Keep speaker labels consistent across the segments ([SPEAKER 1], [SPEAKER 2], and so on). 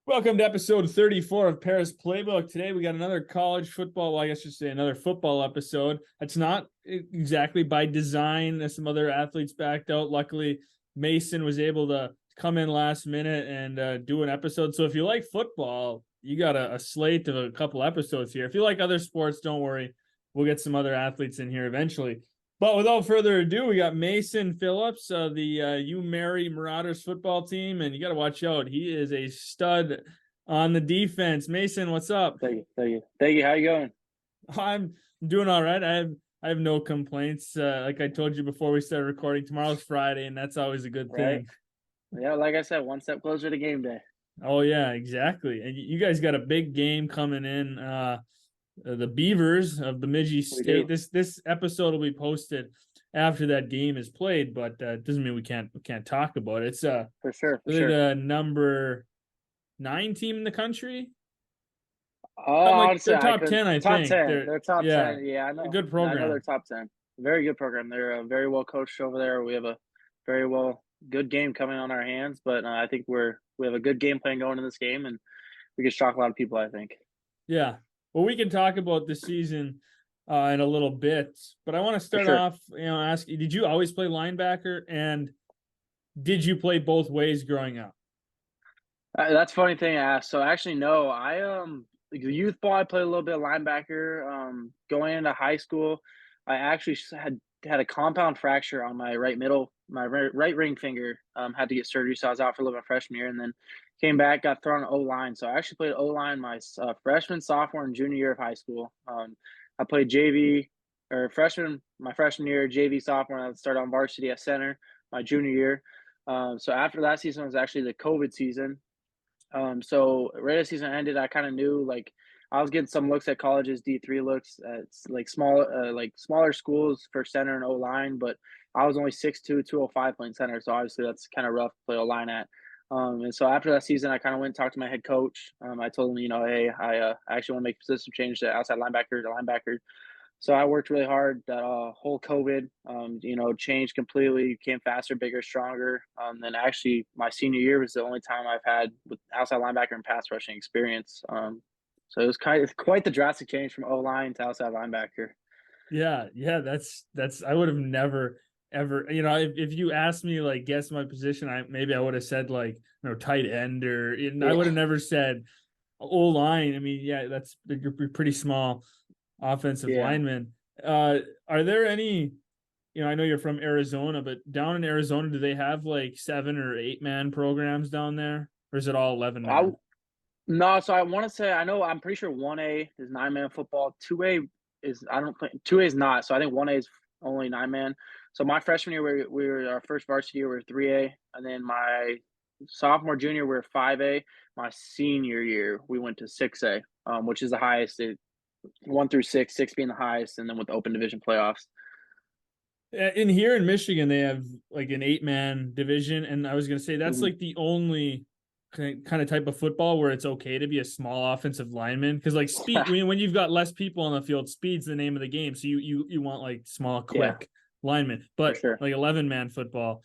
[SPEAKER 1] Welcome to episode 34 of Pera's Playbook. Today we got another college football, well, I guess I should say another football episode. It's not exactly by design. There's some other athletes backed out. Luckily, Mason was able to come in last minute and do an episode. So if you like football, you got a slate of a couple episodes here. If you like other sports, don't worry. We'll get some other athletes in here eventually. But without further ado, we got Mason Phillips of the UMary Marauders football team, and you got to watch out. He is a stud on the defense. Mason, what's up?
[SPEAKER 2] Thank you. How you going?
[SPEAKER 1] I'm doing all right. I have no complaints. Like I told you before we started recording, tomorrow's Friday, and that's always a good
[SPEAKER 2] Right?
[SPEAKER 1] thing.
[SPEAKER 2] Yeah, like I said, one step closer to game day.
[SPEAKER 1] Oh yeah, exactly. And you guys got a big game coming in. The Beavers of Bemidji
[SPEAKER 2] We
[SPEAKER 1] State.
[SPEAKER 2] do,
[SPEAKER 1] This episode will be posted after that game is played, but it doesn't mean we can't talk about it. It's
[SPEAKER 2] for sure, for
[SPEAKER 1] they're
[SPEAKER 2] sure.
[SPEAKER 1] the number 9 team in the country. Something like
[SPEAKER 2] Honestly,
[SPEAKER 1] they're
[SPEAKER 2] I
[SPEAKER 1] top
[SPEAKER 2] could
[SPEAKER 1] 10, I
[SPEAKER 2] top
[SPEAKER 1] think.
[SPEAKER 2] 10.
[SPEAKER 1] They're
[SPEAKER 2] They're top
[SPEAKER 1] yeah,
[SPEAKER 2] 10. Yeah,
[SPEAKER 1] a good
[SPEAKER 2] I know they're
[SPEAKER 1] program.
[SPEAKER 2] top 10. Very good program. They're very well coached over there. We have a very good game coming on our hands, but I think we have a good game plan going in this game, and we can shock a lot of people. I think.
[SPEAKER 1] Yeah. Well, we can talk about the season in a little bit, but I want to
[SPEAKER 2] For
[SPEAKER 1] start
[SPEAKER 2] sure.
[SPEAKER 1] off, ask you, did you always play linebacker, and did you play both ways growing up?
[SPEAKER 2] That's a funny thing to ask. So actually, no, like the youth ball. I played a little bit of linebacker. Going into high school, I actually had a compound fracture on my my right ring finger. Had to get surgery, so I was out for a little bit my freshman year, and then came back, got thrown O line. So I actually played O line my freshman, sophomore, and junior year of high school. I played JV or my freshman year, JV, sophomore. And I started on varsity at center my junior year. So after that season was actually the COVID season. So right as season ended, I kind of knew like I was getting some looks at colleges, D3 looks at like smaller schools for center and O line, but I was only 6'2", 205 playing center, so obviously that's kind of rough to play O line at. And so after that season, I kind of went and talked to my head coach. I told him, hey, I actually want to make a position change to outside linebacker to linebacker. So I worked really hard that whole COVID, changed completely, became faster, bigger, stronger. Then actually my senior year was the only time I've had with outside linebacker and pass rushing experience. So it was quite the drastic change from O line to outside linebacker.
[SPEAKER 1] Yeah, that's I would have never ever, if you asked me like guess my position, I would have said like tight end or and I
[SPEAKER 2] Yeah,
[SPEAKER 1] would have never said O line. I mean, yeah, that's you're pretty small offensive
[SPEAKER 2] yeah.
[SPEAKER 1] lineman. Are there any, I know you're from Arizona, but down in Arizona, do they have like 7 or 8 man programs down there, or is it all 11
[SPEAKER 2] I
[SPEAKER 1] man?
[SPEAKER 2] No, so I want to say I'm pretty sure 1A is 9 man football. 2A is I don't think 2A is not. So I think 1A is only 9 man. So my freshman year we were our first varsity year we were 3A, and then my sophomore junior we were 5A. My senior year we went to 6A, which is the highest. 1 through 6, 6 being the highest, and then with the open division playoffs.
[SPEAKER 1] In here in Michigan, they have like an 8 man division, and I was gonna say that's
[SPEAKER 2] Mhm.
[SPEAKER 1] like the only kind of type of football where it's okay to be a small offensive lineman because like speed when you've got less people on the field, speed's the name of the game. So you want like small,
[SPEAKER 2] Yeah,
[SPEAKER 1] quick linemen,
[SPEAKER 2] for
[SPEAKER 1] but
[SPEAKER 2] sure.
[SPEAKER 1] like 11 man football,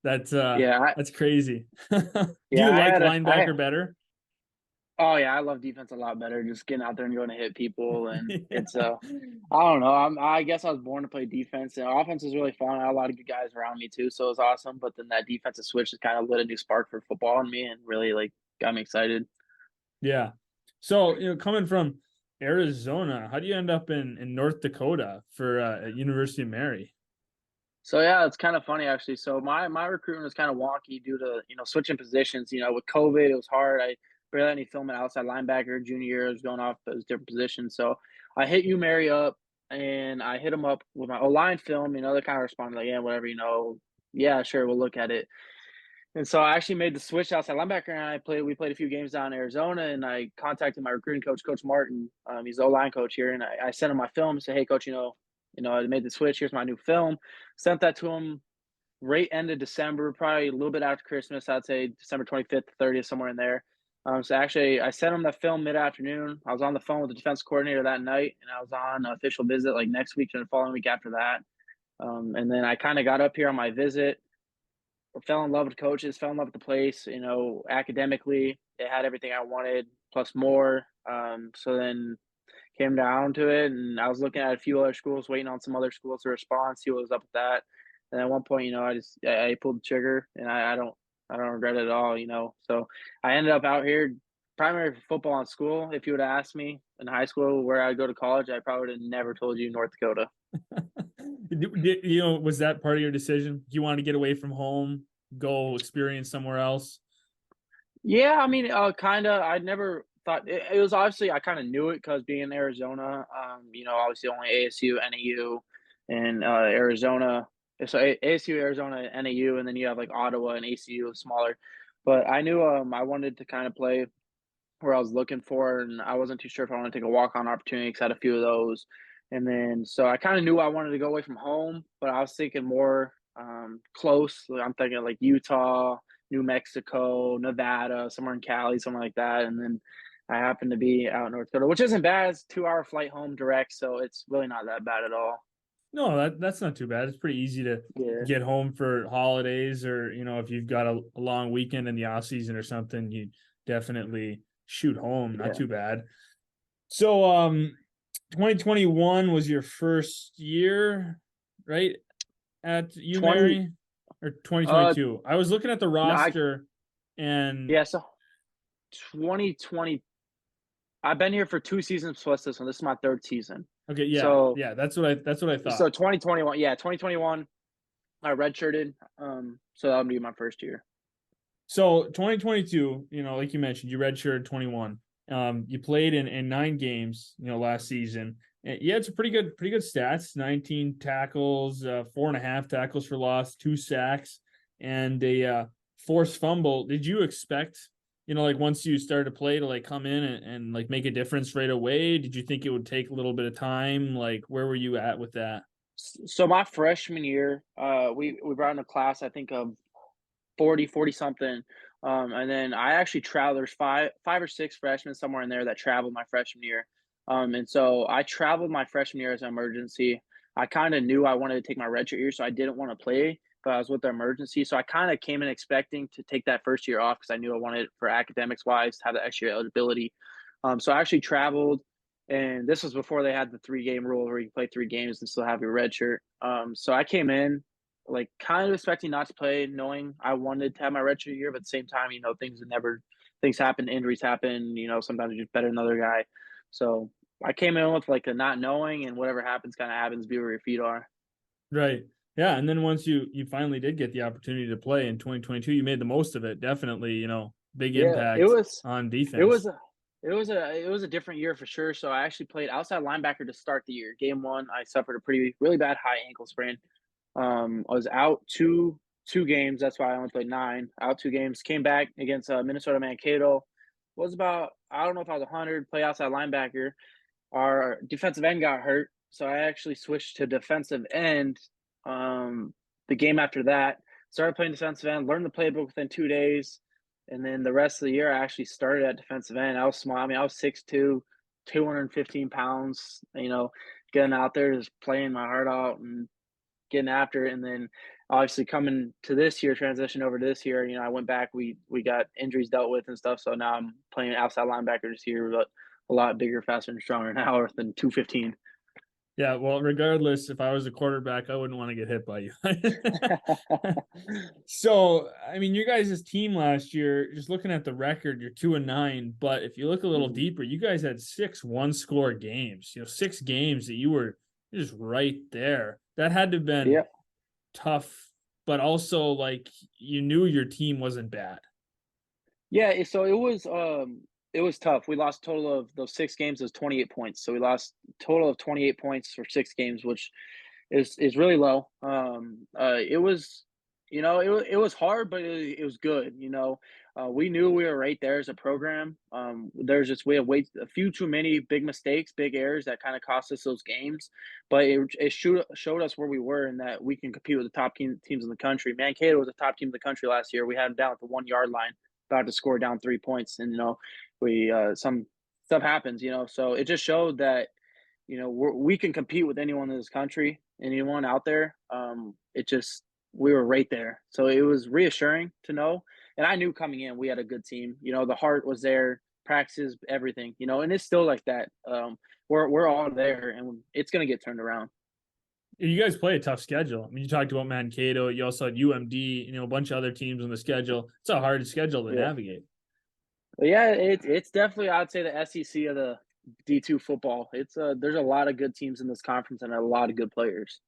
[SPEAKER 1] that's
[SPEAKER 2] Yeah,
[SPEAKER 1] that's crazy. Do
[SPEAKER 2] yeah.
[SPEAKER 1] you
[SPEAKER 2] I
[SPEAKER 1] like
[SPEAKER 2] had a I
[SPEAKER 1] linebacker better?
[SPEAKER 2] Oh yeah, I love defense a lot better. Just getting out there and going to hit people, and it's
[SPEAKER 1] Yeah.
[SPEAKER 2] I don't know. I guess I was born to play defense. And offense is really fun. I had a lot of good guys around me too, so it was awesome. But then that defensive switch has kind of lit a new spark for football in me, and really like got me excited.
[SPEAKER 1] Yeah. So, coming from Arizona, how do you end up in North Dakota for at University of Mary?
[SPEAKER 2] So yeah, it's kind of funny actually. So my recruitment was kind of wonky due to switching positions. With COVID, it was hard. I barely had any film at outside linebacker. Junior year, I was going off those different positions. So I hit UMary up, and I hit them up with my O line film. They kind of responded like, yeah, whatever. Yeah, sure, we'll look at it. And so I actually made the switch to outside linebacker, and we played a few games down in Arizona, and I contacted my recruiting coach, Coach Martin. He's the O line coach here, and I sent him my film. Said, hey, coach, I made the switch. Here's my new film. Sent that to him right end of December, probably a little bit after Christmas. I'd say December 25th, 30th, somewhere in there. So actually, I sent him that film mid afternoon. I was on the phone with the defense coordinator that night, and I was on an official visit like next week and the following week after that. And then I kind of got up here on my visit, fell in love with coaches, fell in love with the place, academically. it had everything I wanted plus more. So then came down to it, and I was looking at a few other schools, waiting on some other schools to respond, see what was up with that. And at one point, I pulled the trigger, and I don't regret it at all. So I ended up out here, primary for football in school. If you would have asked me in high school where I'd go to college, I probably would have never told you North Dakota.
[SPEAKER 1] Was that part of your decision? You want to get away from home, go experience somewhere else?
[SPEAKER 2] Yeah, I mean, kinda. I never thought it was obviously I kinda knew it because being in Arizona, obviously only ASU, NAU, and Arizona. So ASU, Arizona, NAU, and then you have like Ottawa and ACU, smaller. But I knew I wanted to kind of play where I was looking for, and I wasn't too sure if I wanted to take a walk-on opportunity because I had a few of those. And then so I kind of knew I wanted to go away from home, but I was thinking more close. Like, I'm thinking like Utah, New Mexico, Nevada, somewhere in Cali, something like that. And then I happened to be out in North Dakota, which isn't bad. It's 2 hour flight home direct, so it's really not that bad at all.
[SPEAKER 1] No, that's not too bad. It's pretty easy to
[SPEAKER 2] Yeah,
[SPEAKER 1] get home for holidays, or if you've got a long weekend in the off season or something, you definitely shoot home. Not
[SPEAKER 2] yeah.
[SPEAKER 1] too bad. So 2021 was your first year, right? At
[SPEAKER 2] 20
[SPEAKER 1] UMary, or
[SPEAKER 2] uh
[SPEAKER 1] 2022? I was looking at the
[SPEAKER 2] no, I
[SPEAKER 1] roster and
[SPEAKER 2] yeah, so 2020, I've been here for 2 seasons plus this one. This is my third season.
[SPEAKER 1] okay, yeah,
[SPEAKER 2] So
[SPEAKER 1] yeah, that's what I
[SPEAKER 2] So
[SPEAKER 1] thought.
[SPEAKER 2] 2021, yeah, 2021, I redshirted. So that would be my first year.
[SPEAKER 1] So 2022, like you mentioned, you redshirted 21. You played in 9 games, last season. And yeah, it's a pretty good stats. 19 tackles, 4.5 tackles for loss, 2 sacks, and a forced fumble. Did you expect, like once you started to play, to like come in and like make a difference right away? Did you think it would take a little bit of time? Like, where were you at with that?
[SPEAKER 2] So my freshman year, we brought in a class, I think of 40 something. And then I actually traveled. There's five or six freshmen somewhere in there that traveled my freshman year. And so I traveled my freshman year as an emergency. I kind of knew I wanted to take my redshirt year, so I didn't want to play, but I was with the emergency. So I kind of came in expecting to take that first year off because I knew I wanted for academics wise to have the extra eligibility. So I actually traveled, and this was before they had the 3 game rule where you play 3 games and still have your red shirt. So I came in like kind of expecting not to play, knowing I wanted to have my redshirt year, but at the same time, things happen, injuries happen. Sometimes you're just better than another guy. So I came in with like a not knowing, and whatever happens, kind of happens. Be where your feet are.
[SPEAKER 1] Right. Yeah, and then once you finally did get the opportunity to play in 2022, you made the most of it. Definitely, big
[SPEAKER 2] Yeah,
[SPEAKER 1] impact on
[SPEAKER 2] it was
[SPEAKER 1] defense.
[SPEAKER 2] a it was a different year for sure. So I actually played outside linebacker to start the year. Game one, I suffered a really bad high ankle sprain. I was out two games. That's why I only played 9. Out 2 games. Came back against Minnesota Mankato. Was about I don't know if I was 100. Play outside linebacker. Our defensive end got hurt, so I actually switched to defensive end. Um, the game after that, started playing defensive end. Learned the playbook within 2 days, and then the rest of the year, I actually started at defensive end. I was small. I mean, I was 6'2", 215 pounds. Getting out there, just playing my heart out and getting after it. And then obviously coming to this year, transition over to this year, I went back. We got injuries dealt with and stuff. So now I'm playing outside linebacker this year, but a lot bigger, faster, and stronger now than 215.
[SPEAKER 1] Yeah, well, regardless, if I was a quarterback, I wouldn't want to get hit by you. So, I mean, your guys' team last year, just looking at the record, you're 2-9. But if you look a little
[SPEAKER 2] Mhm.
[SPEAKER 1] deeper, you guys had 6 1-score games. 6 games that you were just right there. That had to have been
[SPEAKER 2] Yeah.
[SPEAKER 1] tough, but also like you knew your team wasn't bad.
[SPEAKER 2] Yeah, so it was tough. We lost a total of those 6 games. It was 28 points. So we lost a total of 28 points for 6 games, which is really low. It was, it was hard, but it was good. We knew we were right there as a program. We had way a few too many big mistakes, big errors that kind of cost us those games, but it showed us where we were and that we can compete with the top teams in the country. Mankato was the top team in the country last year. We had them down at the 1 yard line, about to score down 3 points, and we some stuff happens. So it just showed that we can compete with anyone in this country, anyone out there. We were right there. So it was reassuring to know. and I knew coming in we had a good team. The heart was there, practices, everything. And it's still like that. We're all there, and it's gonna get turned around.
[SPEAKER 1] You guys play a tough schedule. I mean, you talked about Mankato. You also had UMD. A bunch of other teams on the schedule. It's a hard schedule to
[SPEAKER 2] Yeah,
[SPEAKER 1] navigate.
[SPEAKER 2] but yeah, it's definitely, I'd say, the SEC of the D2 football. There's a lot of good teams in this conference and a lot of good players.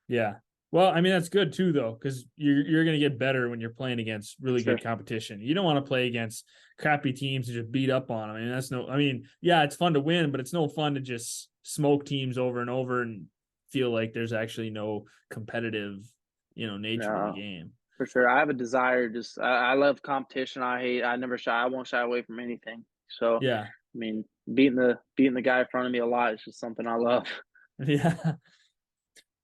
[SPEAKER 1] Yeah. Well, I mean, that's good too, though, because you're going to get better when you're playing against really
[SPEAKER 2] Sure.
[SPEAKER 1] good competition. You don't want to play against crappy teams and just beat up on them. I mean, that's no. I mean, yeah, it's fun to win, but it's no fun to just smoke teams over and over and feel like there's actually no competitive, nature to the
[SPEAKER 2] No,
[SPEAKER 1] game.
[SPEAKER 2] for sure. I have a desire. Just I love competition. I never shy. I won't shy away from anything. So,
[SPEAKER 1] Yeah.
[SPEAKER 2] I mean, beating the guy in front of me a lot is just something I love.
[SPEAKER 1] Yeah.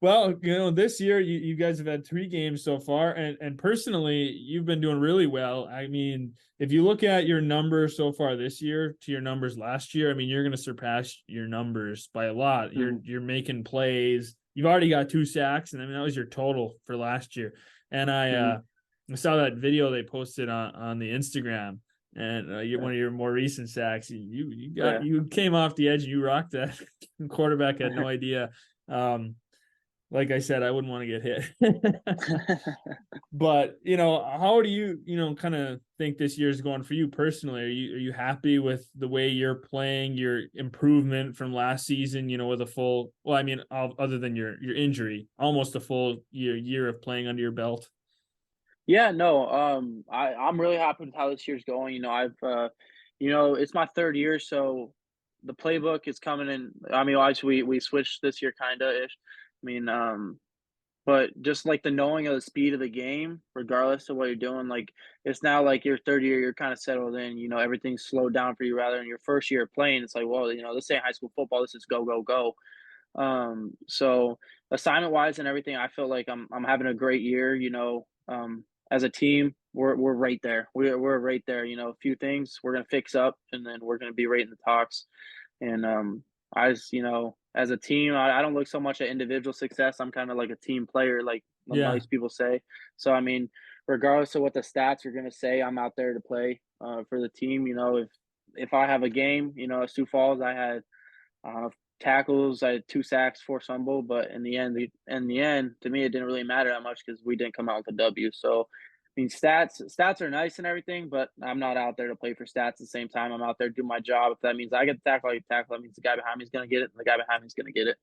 [SPEAKER 1] Well, this year you guys have had 3 games so far, and personally, you've been doing really well. I mean, if you look at your numbers so far this year to your numbers last year, I mean, you're going to surpass your numbers by a lot. You're
[SPEAKER 2] Mhm.
[SPEAKER 1] you're making plays. You've already got 2 sacks, and I mean that was your total for last year. And
[SPEAKER 2] Mhm.
[SPEAKER 1] I saw that video they posted on the Instagram, and
[SPEAKER 2] Yeah.
[SPEAKER 1] one of your more recent sacks.
[SPEAKER 2] Yeah.
[SPEAKER 1] You came off the edge and you rocked that. Quarterback had no idea. Like I said, I wouldn't want to get hit. But how do you kind of think this year is going for you personally? Are you happy with the way you're playing, your improvement from last season? With a full, well, I mean, other than your injury, almost a full year of playing under your belt.
[SPEAKER 2] Yeah, no, I'm really happy with how this year's going. It's my third year, so the playbook is coming in. I mean, obviously we switched this year, kinda ish. I mean, but just like the knowing of the speed of the game, regardless of what you're doing, like it's now like your third year, you're kind of settled in. Everything's slowed down for you. Rather than your first year of playing, it's like, well, this ain't high school football. This is go go go. So assignment wise and everything, I feel like I'm having a great year. As a team, we're right there. We're right there. A few things we're gonna fix up, and then we're gonna be right in the talks. And as a team, I don't look so much at individual success. I'm kind of like a team player, like
[SPEAKER 1] Yeah,
[SPEAKER 2] most people say. So I mean, regardless of what the stats are gonna say, I'm out there to play for the team. If I have a game, at Sioux Falls, I had tackles. I had 2 sacks, 4 fumble, but in the end, to me, it didn't really matter that much because we didn't come out with a W. So, I mean, stats are nice and everything, but I'm not out there to play for stats. At the same time, I'm out there to do my job. If that means I get the tackle, I get the tackle. That means the guy behind me is going to get it, and the guy behind me is going to get it.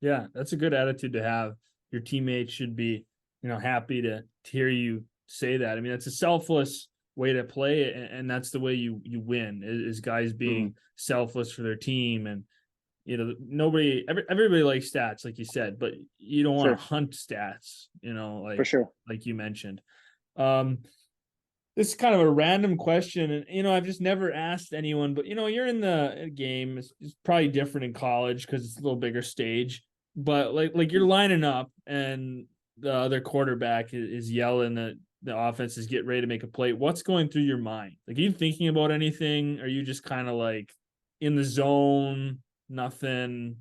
[SPEAKER 1] yeah, that's a good attitude to have. Your teammates should be, happy to hear you say that. I mean, it's a selfless way to play it, and that's the way you win is guys
[SPEAKER 2] Hmm.
[SPEAKER 1] being selfless for their team. And everybody likes stats, like you said, but you don't want
[SPEAKER 2] Sure,
[SPEAKER 1] to hunt stats,
[SPEAKER 2] for sure.
[SPEAKER 1] like you mentioned. Um, this is kind of a random question, and I've just never asked anyone, but you're in the game. It's probably different in college because it's a little bigger stage. But like you're
[SPEAKER 2] Mhm.
[SPEAKER 1] lining up, and the other quarterback is yelling that the offense is getting ready to make a play. What's going through your mind? Like, are you thinking about anything? Are you just kind of like in the zone? Nothing.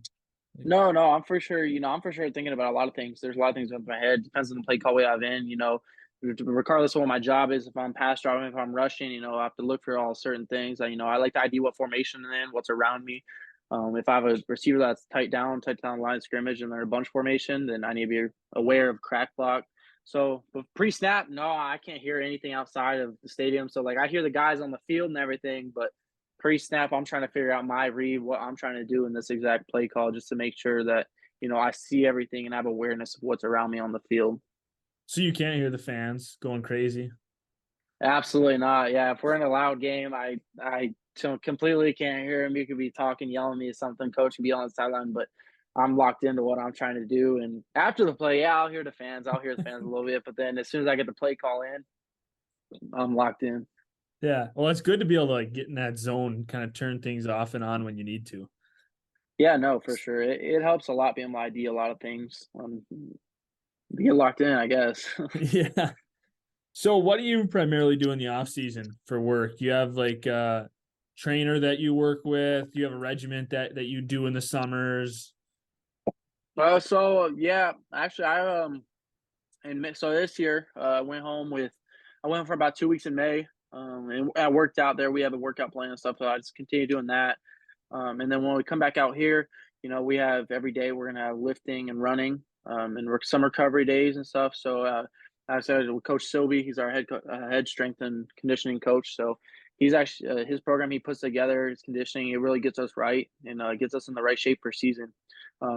[SPEAKER 2] No, no, I'm for sure. I'm for sure thinking about a lot of things. There's a lot of things in my head. Depends on the play call we have in. Regardless of what my job is, if I'm pass driving, if I'm rushing, I have to look for all certain things. I like to ID what formation and then what's around me. If I have a receiver that's tight down line of scrimmage, and they're a bunch formation, then I need to be aware of crack block. So, but pre-snap, no, I can't hear anything outside of the stadium. So, like, I hear the guys on the field and everything, but pre-snap, I'm trying to figure out my read, what I'm trying to do in this exact play call, just to make sure that I see everything and have awareness of what's around me on the field.
[SPEAKER 1] So you can't hear the fans going crazy.
[SPEAKER 2] Absolutely not. Yeah, if we're in a loud game, completely can't hear him. You could be talking, yelling at me or something. Coach can be on the sideline, but I'm locked into what I'm trying to do. And after the play, yeah, I'll hear the fans. I'll hear the fans a little bit, but then as soon as I get the play call in, I'm locked in.
[SPEAKER 1] Yeah. Well, it's good to be able to like get in that zone, kind of turn things off and on when you need to.
[SPEAKER 2] Yeah, no, for sure. It helps a lot being able to ID a lot of things. Get locked in, I guess.
[SPEAKER 1] Yeah. So what do you primarily do in the off season for work? You have like a trainer that you work with? You have a regiment that you do in the summers?
[SPEAKER 2] So yeah, actually, I so this year, I went home with I went for about 2 weeks in May, and I worked out there. We have a workout plan and stuff, so I just continue doing that. And then when we come back out here, we have every day we're gonna have lifting and running, and some recovery days and stuff. So I said with Coach Sylvie, he's our head strength and conditioning coach. So he's actually his program he puts together, his conditioning, it really gets us right and gets us in the right shape for season.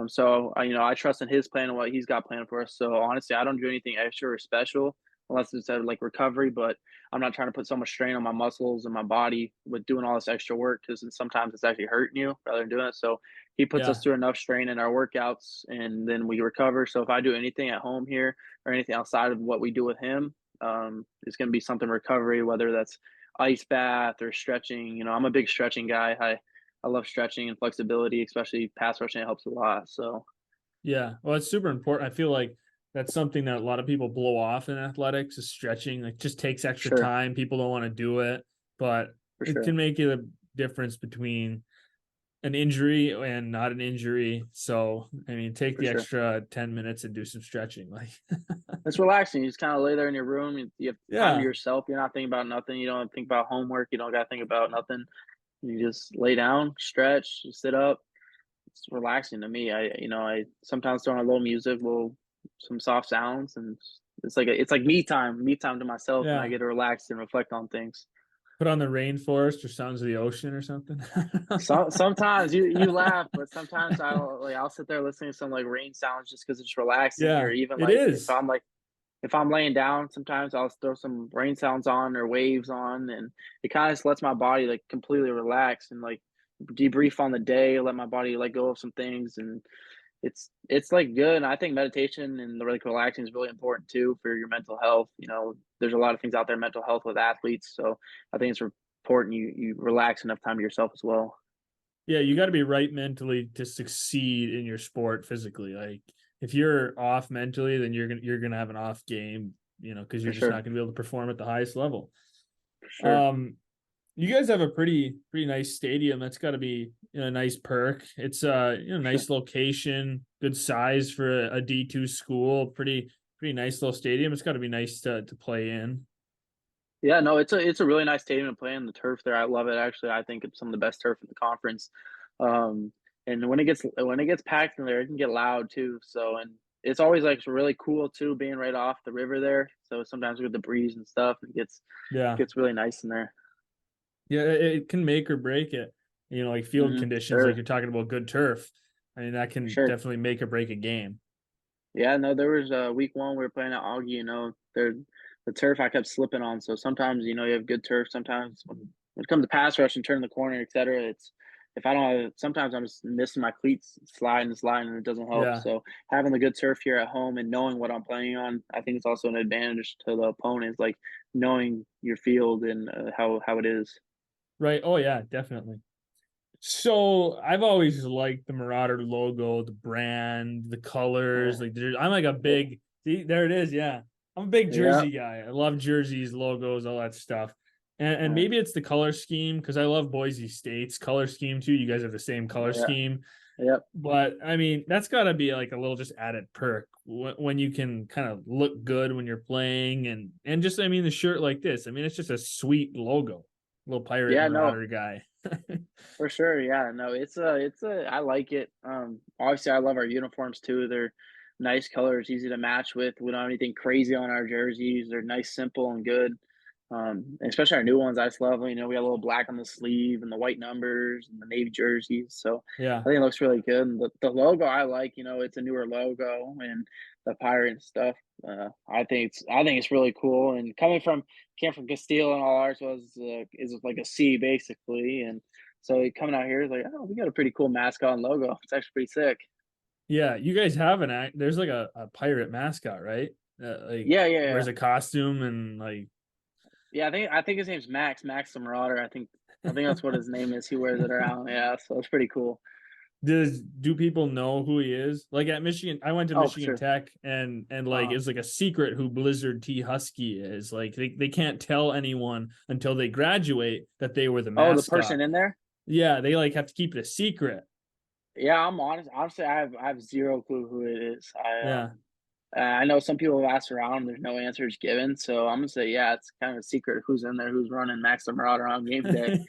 [SPEAKER 2] So I trust in his plan and what he's got planned for us. So honestly, I don't do anything extra or special unless it's like recovery, but I'm not trying to put so much strain on my muscles and my body with doing all this extra work because sometimes it's actually hurting you rather than doing it. So he puts us
[SPEAKER 1] Yeah.
[SPEAKER 2] through enough strain in our workouts and then we recover. So if I do anything at home here or anything outside of what we do with him, it's going to be something recovery, whether that's ice bath or stretching. I'm a big stretching guy. I love stretching and flexibility, especially pass rushing. It helps a lot. So
[SPEAKER 1] Yeah. Well, it's super important. I feel like that's something that a lot of people blow off in athletics is stretching. Like just takes extra
[SPEAKER 2] sure,
[SPEAKER 1] time. People don't want to do it, but
[SPEAKER 2] for
[SPEAKER 1] it
[SPEAKER 2] sure,
[SPEAKER 1] can make a difference between an injury and not an injury. So, I mean, take
[SPEAKER 2] for
[SPEAKER 1] the
[SPEAKER 2] sure.
[SPEAKER 1] extra 10 minutes and do some stretching. Like,
[SPEAKER 2] It's relaxing. You just kind of lay there in your room. You have time to
[SPEAKER 1] yeah.
[SPEAKER 2] yourself. You're not thinking about nothing. You don't think about homework. You don't got to think about nothing. You just lay down, stretch, you sit up. It's relaxing to me. I sometimes throw on a little music, some soft sounds, and it's like me time to myself, and I
[SPEAKER 1] Yeah.
[SPEAKER 2] get to relax and reflect on things.
[SPEAKER 1] Put on the rainforest or sounds of the ocean or something.
[SPEAKER 2] So sometimes you laugh, but sometimes I'll sit there listening to some like rain sounds just because it's relaxing, or
[SPEAKER 1] Yeah,
[SPEAKER 2] even
[SPEAKER 1] it
[SPEAKER 2] like
[SPEAKER 1] is.
[SPEAKER 2] if I'm laying down, sometimes I'll throw some rain sounds on or waves on, and it kind of just lets my body like completely relax and like debrief on the day, let my body let go of some things, and it's like good. And I think meditation and the like relaxing is really important too for your mental health. There's a lot of things out there mental health with athletes, so I think it's important you relax enough time to yourself as well.
[SPEAKER 1] Yeah, you got to be right mentally to succeed in your sport physically. Like if you're off mentally, then you're gonna have an off game, because you're
[SPEAKER 2] For
[SPEAKER 1] just
[SPEAKER 2] sure,
[SPEAKER 1] not gonna be able to perform at the highest level.
[SPEAKER 2] for sure.
[SPEAKER 1] Um, you guys have a pretty nice stadium. That's got to be a nice perk. It's
[SPEAKER 2] For sure.
[SPEAKER 1] nice location, good size for a D2 school. Pretty nice little stadium. It's got to be nice to play in.
[SPEAKER 2] Yeah, no, it's a really nice stadium to play in. The turf there, I love it. Actually, I think it's some of the best turf in the conference. Um, and when it gets packed in there, it can get loud too. So, and it's always like really cool too, being right off the river there. So sometimes with the breeze and stuff, it
[SPEAKER 1] Yeah,
[SPEAKER 2] gets really nice in there.
[SPEAKER 1] yeah, it can make or break it. Like field conditions, like
[SPEAKER 2] Sure,
[SPEAKER 1] you're talking about good turf. I mean, that
[SPEAKER 2] for
[SPEAKER 1] can
[SPEAKER 2] sure.
[SPEAKER 1] definitely make or break a game.
[SPEAKER 2] Yeah, no, there was week one we were playing at Augie. The turf I kept slipping on. So sometimes you have good turf. Sometimes when it comes to pass rush and turn the corner, etc. It's if I don't have, sometimes I'm just missing my cleats, sliding and sliding, and it doesn't help.
[SPEAKER 1] Yeah.
[SPEAKER 2] So having the good turf here at home and knowing what I'm playing on, I think it's also an advantage to the opponents, like knowing your field and how it is.
[SPEAKER 1] Right. Oh yeah, definitely. So I've always liked the Marauder logo, the brand, the colors.
[SPEAKER 2] Uh,
[SPEAKER 1] Like I'm like a big see, there it is, yeah. I'm a big
[SPEAKER 2] yeah,
[SPEAKER 1] jersey guy. I love jerseys, logos, all that stuff. And
[SPEAKER 2] uh,
[SPEAKER 1] maybe it's the color scheme because I love Boise State's color scheme too. You guys have the same color
[SPEAKER 2] yeah,
[SPEAKER 1] scheme.
[SPEAKER 2] yep.
[SPEAKER 1] But I mean, that's got to be like a little just added perk when you can kind of look good when you're playing and just I mean the shirt like this. I mean, it's just a sweet logo. Little pirate
[SPEAKER 2] Yeah, no,
[SPEAKER 1] marauder guy.
[SPEAKER 2] for sure, yeah, no, it's a I like it. Obviously, I love our uniforms too. They're nice colors, easy to match with. We don't have anything crazy on our jerseys. They're nice, simple, and good. Especially our new ones, I just love. We got a little black on the sleeve and the white numbers and the navy jerseys. So
[SPEAKER 1] Yeah.
[SPEAKER 2] I think it looks really good. And the logo I like. It's a newer logo and the pirate and stuff. I think it's really cool. And came from Castile, and all ours is like a C basically. And so coming out here is like, oh, we got a pretty cool mascot and logo. It's actually pretty sick.
[SPEAKER 1] Yeah, you guys have an act. There's like a pirate mascot, right? Like
[SPEAKER 2] Yeah, yeah, yeah.
[SPEAKER 1] wears a costume and like
[SPEAKER 2] Yeah, I think his name's Max the Marauder. I think that's what his name is. He wears it around. Yeah, so it's pretty cool.
[SPEAKER 1] do people know who he is? Like at Michigan, I went to
[SPEAKER 2] Oh, for
[SPEAKER 1] Michigan
[SPEAKER 2] sure.
[SPEAKER 1] Tech and like
[SPEAKER 2] Uh,
[SPEAKER 1] it's like a secret who Blizzard T Husky is. Like they can't tell anyone until they graduate that they were the
[SPEAKER 2] oh, the
[SPEAKER 1] mascot.
[SPEAKER 2] person in there.
[SPEAKER 1] Yeah, they like have to keep it a secret.
[SPEAKER 2] Yeah, I'm honest. Honestly, I have zero clue who it is.
[SPEAKER 1] Yeah.
[SPEAKER 2] I know some people have asked around, there's no answers given, so I'm gonna say, yeah, it's kind of a secret who's in there, who's running Max the Marauder on game day.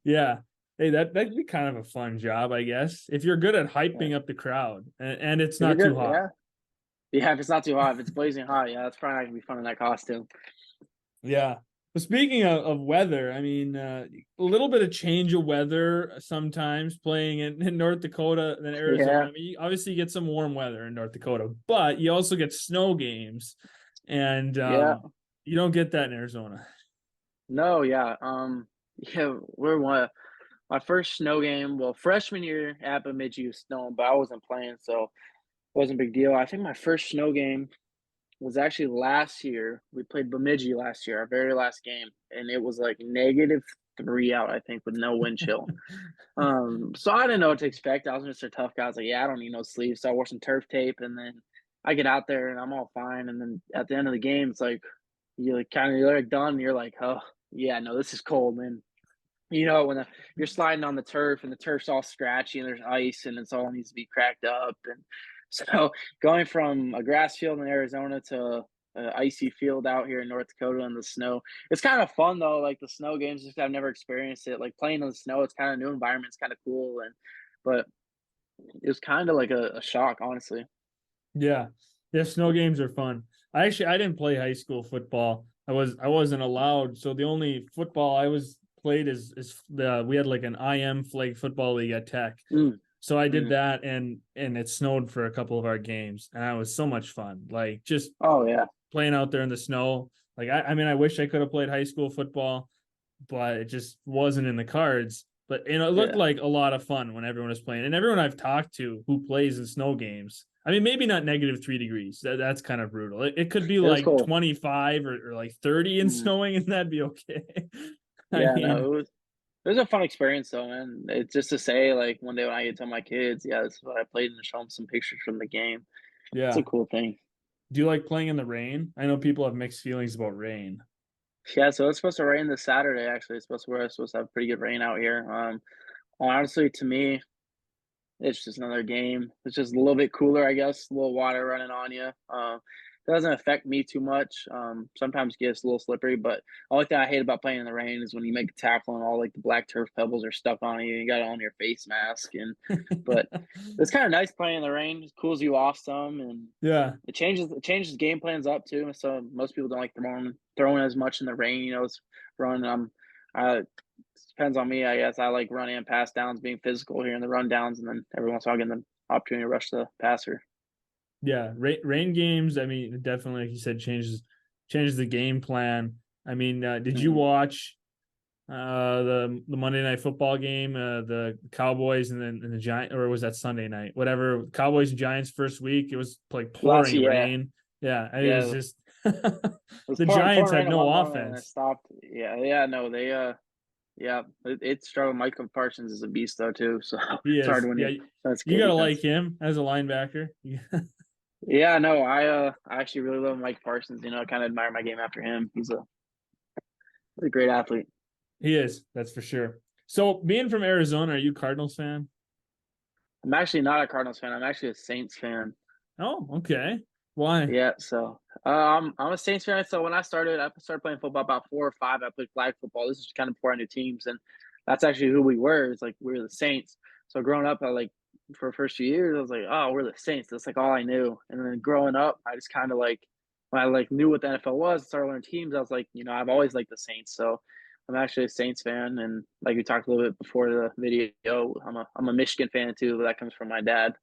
[SPEAKER 1] Yeah. Hey, that'd be kind of a fun job, I guess. If you're good at
[SPEAKER 2] Yeah.
[SPEAKER 1] hyping up the crowd and it's
[SPEAKER 2] If you're
[SPEAKER 1] not too
[SPEAKER 2] good,
[SPEAKER 1] hot.
[SPEAKER 2] yeah. Yeah, if it's not too hot, if it's blazing hot, yeah, that's probably not gonna be fun in that costume.
[SPEAKER 1] Yeah. But speaking of weather, I mean, a little bit of change of weather sometimes playing in North Dakota than Arizona.
[SPEAKER 2] Yeah,
[SPEAKER 1] I mean, you obviously get some warm weather in North Dakota, but you also get snow games, and
[SPEAKER 2] yeah.
[SPEAKER 1] you don't get that in Arizona.
[SPEAKER 2] No, yeah. Yeah, we're one my first snow game. Well, freshman year at Bemidji was snowing, but I wasn't playing, so it wasn't a big deal. I think my first snow game was actually last year. We played Bemidji last year, our very last game, and it was like -3 out, I think, with no wind chill. So I didn't know what to expect. I was just a tough guy. I was like, yeah, I don't need no sleeves. So I wore some turf tape, and then I get out there and I'm all fine. And then at the end of the game, it's like you're like you're like done. And you're like, oh yeah, no, this is cold, man. You know, when you're sliding on the turf and the turf's all scratchy and there's ice and it's all needs to be cracked up. And so going from a grass field in Arizona to an icy field out here in North Dakota in the snow, it's kind of fun though. Like the snow games, just I've never experienced it. Like playing in the snow, it's kind of new environment. It's kind of cool. But it was kind of like a shock, honestly.
[SPEAKER 1] Yeah. Yeah, snow games are fun. I didn't play high school football. I wasn't allowed. So the only football I was played is the we had like an IM flag football league at Tech.
[SPEAKER 2] Mm,
[SPEAKER 1] So I did
[SPEAKER 2] mm.
[SPEAKER 1] that and it snowed for a couple of our games and it was so much fun. Like just
[SPEAKER 2] Oh yeah,
[SPEAKER 1] playing out there in the snow. Like I mean I wish I could have played high school football, but it just wasn't in the cards. But it looked
[SPEAKER 2] yeah.
[SPEAKER 1] like a lot of fun when everyone was playing. And everyone I've talked to who plays in snow games, I mean, maybe not -3 degrees. That's kind of brutal. It could be
[SPEAKER 2] It was
[SPEAKER 1] like
[SPEAKER 2] cool.
[SPEAKER 1] 25 or like 30 in
[SPEAKER 2] Mm.
[SPEAKER 1] snowing, and that'd be okay. I
[SPEAKER 2] Yeah, no,
[SPEAKER 1] mean,
[SPEAKER 2] it was a fun experience though, man. It's just to say, like one day when I get to tell my kids, yeah, this is what I played, and show them some pictures from the game. It's a
[SPEAKER 1] yeah.
[SPEAKER 2] cool thing.
[SPEAKER 1] Do you like playing in the rain? I know people have mixed feelings about rain.
[SPEAKER 2] Yeah, so it's supposed to rain this Saturday. Actually, we're supposed to have pretty good rain out here. Honestly, to me, it's just another game. It's just a little bit cooler, I guess. A little water running on you. It doesn't affect me too much. Sometimes it gets a little slippery, but the only thing I hate about playing in the rain is when you make a tackle and all like the black turf pebbles are stuck on you. You got it on your face mask, and but it's kind of nice playing in the rain. It cools you off some, and
[SPEAKER 1] Yeah.
[SPEAKER 2] it changes game plans up too. So most people don't like throwing as much in the rain. You know, it's running. I depends on me, I guess. I like run and pass downs, being physical here in the run downs, and then every once in a while getting the opportunity to rush the passer.
[SPEAKER 1] Yeah, rain games. I mean, definitely, like you said, changes the game plan. I mean, did you
[SPEAKER 2] Mhm.
[SPEAKER 1] watch the Monday night football game, the Cowboys and the Giants, or was that Sunday night? Whatever, Cowboys and Giants first week, it was like
[SPEAKER 2] Last
[SPEAKER 1] pouring
[SPEAKER 2] year,
[SPEAKER 1] rain. Yeah, I mean, it was
[SPEAKER 2] yeah,
[SPEAKER 1] just
[SPEAKER 2] it was
[SPEAKER 1] the
[SPEAKER 2] pouring
[SPEAKER 1] Giants
[SPEAKER 2] rain
[SPEAKER 1] had
[SPEAKER 2] at
[SPEAKER 1] no
[SPEAKER 2] one moment and it
[SPEAKER 1] offense.
[SPEAKER 2] stopped. Yeah, yeah, no, yeah, it's struggle. Michael Parsons is a beast though too, so
[SPEAKER 1] He
[SPEAKER 2] it's hard
[SPEAKER 1] is.
[SPEAKER 2] when
[SPEAKER 1] Yeah,
[SPEAKER 2] that's
[SPEAKER 1] you
[SPEAKER 2] good
[SPEAKER 1] gotta like
[SPEAKER 2] defense.
[SPEAKER 1] him as a linebacker.
[SPEAKER 2] Yeah, no, I actually really love Mike Parsons. You know, I kind of admire my game after him. He's a great athlete.
[SPEAKER 1] He is. That's for sure. So, being from Arizona, are you Cardinals fan?
[SPEAKER 2] I'm actually not a Cardinals fan. I'm actually a Saints fan.
[SPEAKER 1] Oh, okay. Why?
[SPEAKER 2] Yeah, so I'm a Saints fan. So when I started playing football about 4 or 5. I played flag football. This is kind of before I knew teams, and that's actually who we were. It's like we were the Saints. So growing up, I like for the first few years, I was like, oh, we're the Saints. That's like all I knew. And then growing up, I just kind of like when I like knew what the NFL was, started learning teams. I was like, I've always liked the Saints. So I'm actually a Saints fan, and like we talked a little bit before the video, I'm a Michigan fan too. But that comes from my dad.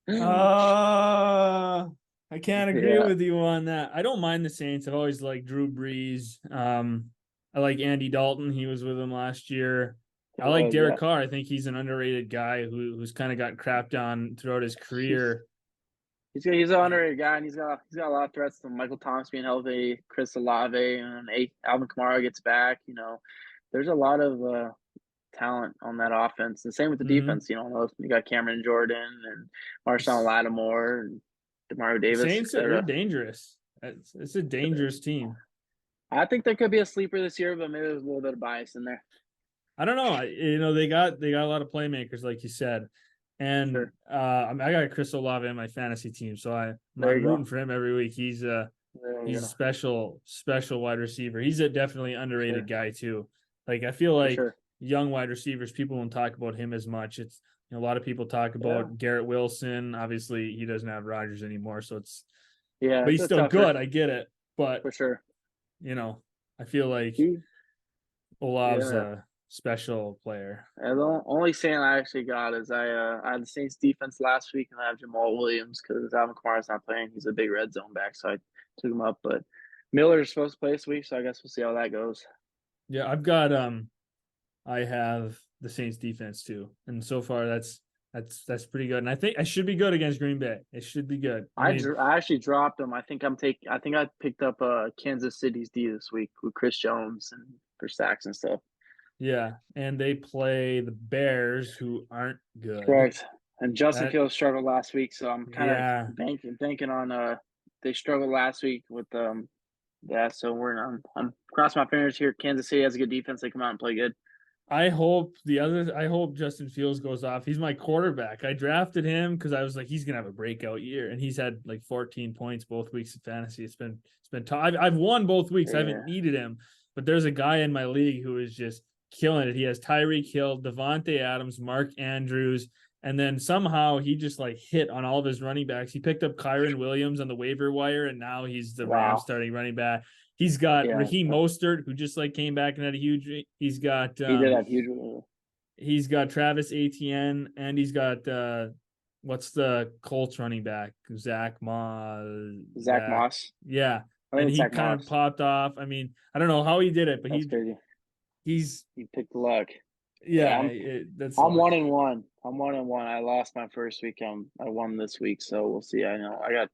[SPEAKER 1] Uh I can't agree
[SPEAKER 2] Yeah.
[SPEAKER 1] with you on that. I don't mind the Saints. I've always liked Drew Brees. I like Andy Dalton. He was with them last year.
[SPEAKER 2] It
[SPEAKER 1] I like
[SPEAKER 2] was,
[SPEAKER 1] Derek
[SPEAKER 2] yeah.
[SPEAKER 1] Carr. I think he's an underrated guy who's kind of got crapped on throughout his
[SPEAKER 2] He's
[SPEAKER 1] career.
[SPEAKER 2] he's an underrated guy, and he's got a lot of threats to Michael Thomas being healthy, Chris Olave, and Alvin Kamara gets back. There's a lot of talent on that offense. The same with the
[SPEAKER 1] Hmm.
[SPEAKER 2] defense. You got Cameron Jordan and Marshawn Lattimore and Demario
[SPEAKER 1] The
[SPEAKER 2] Davis,
[SPEAKER 1] Saints are they're
[SPEAKER 2] etc.
[SPEAKER 1] dangerous. It's a dangerous team.
[SPEAKER 2] I think there could be a sleeper this year, but maybe there's a little bit of bias in there.
[SPEAKER 1] I don't know. They got a lot of playmakers, like you said, And
[SPEAKER 2] Sure.
[SPEAKER 1] I got Chris Olave in my fantasy team, so
[SPEAKER 2] There
[SPEAKER 1] I'm
[SPEAKER 2] you
[SPEAKER 1] rooting
[SPEAKER 2] go.
[SPEAKER 1] for him every week.
[SPEAKER 2] There you
[SPEAKER 1] He's a
[SPEAKER 2] go.
[SPEAKER 1] special wide receiver. He's a definitely
[SPEAKER 2] For
[SPEAKER 1] underrated
[SPEAKER 2] sure.
[SPEAKER 1] guy too. Like I feel
[SPEAKER 2] For
[SPEAKER 1] like
[SPEAKER 2] sure.
[SPEAKER 1] young wide receivers, people won't talk about him as much. It's a lot of people talk
[SPEAKER 2] Yeah.
[SPEAKER 1] about Garrett Wilson. Obviously, he doesn't have Rodgers anymore, so
[SPEAKER 2] Yeah,
[SPEAKER 1] but
[SPEAKER 2] it's
[SPEAKER 1] he's
[SPEAKER 2] a
[SPEAKER 1] still
[SPEAKER 2] tougher
[SPEAKER 1] good. I get it, but
[SPEAKER 2] for sure.
[SPEAKER 1] you know, I feel like
[SPEAKER 2] He,
[SPEAKER 1] Olave's
[SPEAKER 2] yeah.
[SPEAKER 1] a special player.
[SPEAKER 2] And the only saying I actually got is I had the Saints defense last week, and I have Jamal Williams because Alvin Kamara's not playing. He's a big red zone back, so I took him up. But Miller's supposed to play this week, so I guess we'll see how that goes.
[SPEAKER 1] Yeah, I have the Saints defense too, and so far that's pretty good. And I think I should be good against Green Bay. It should be good. I mean,
[SPEAKER 2] I actually dropped him. I think I picked up Kansas City's D this week with Chris Jones and for sacks and stuff.
[SPEAKER 1] yeah, and they play the Bears, who aren't good.
[SPEAKER 2] Correct. And Justin
[SPEAKER 1] That
[SPEAKER 2] Fields struggled last week, so I'm kind of
[SPEAKER 1] yeah,
[SPEAKER 2] banking on they struggled last week with that. So I'm crossing my fingers here. Kansas City has a good defense. They come out and play good.
[SPEAKER 1] I hope Justin Fields goes off. He's my quarterback. I drafted him because I was like, he's gonna have a breakout year, and he's had like 14 points both weeks of fantasy. It's been tough. I've won both weeks. I haven't
[SPEAKER 2] Yeah.
[SPEAKER 1] needed him, but there's a guy in my league who is just killing it. He has Tyreek Hill, Devontae Adams, Mark Andrews, and then somehow he just like hit on all of his running backs. He picked up Kyron Williams on the waiver wire, and now he's the Rams
[SPEAKER 2] Wow.
[SPEAKER 1] starting running back. He's got
[SPEAKER 2] Yeah.
[SPEAKER 1] Raheem Mostert, who just like came back and had a huge.
[SPEAKER 2] He did have huge
[SPEAKER 1] He's got Travis Etienne, and he's got what's the Colts running back?
[SPEAKER 2] Zach Moss.
[SPEAKER 1] Yeah.
[SPEAKER 2] I
[SPEAKER 1] And
[SPEAKER 2] think it's
[SPEAKER 1] he
[SPEAKER 2] Zach
[SPEAKER 1] kind of
[SPEAKER 2] Moss.
[SPEAKER 1] popped off. I mean, I don't know how he did it, but
[SPEAKER 2] That's crazy.
[SPEAKER 1] he's
[SPEAKER 2] He picked the luck. Yeah,
[SPEAKER 1] yeah, that's
[SPEAKER 2] I'm
[SPEAKER 1] luck.
[SPEAKER 2] 1-1. I'm 1-1. I lost my first week. I won this week, so we'll see. I know I got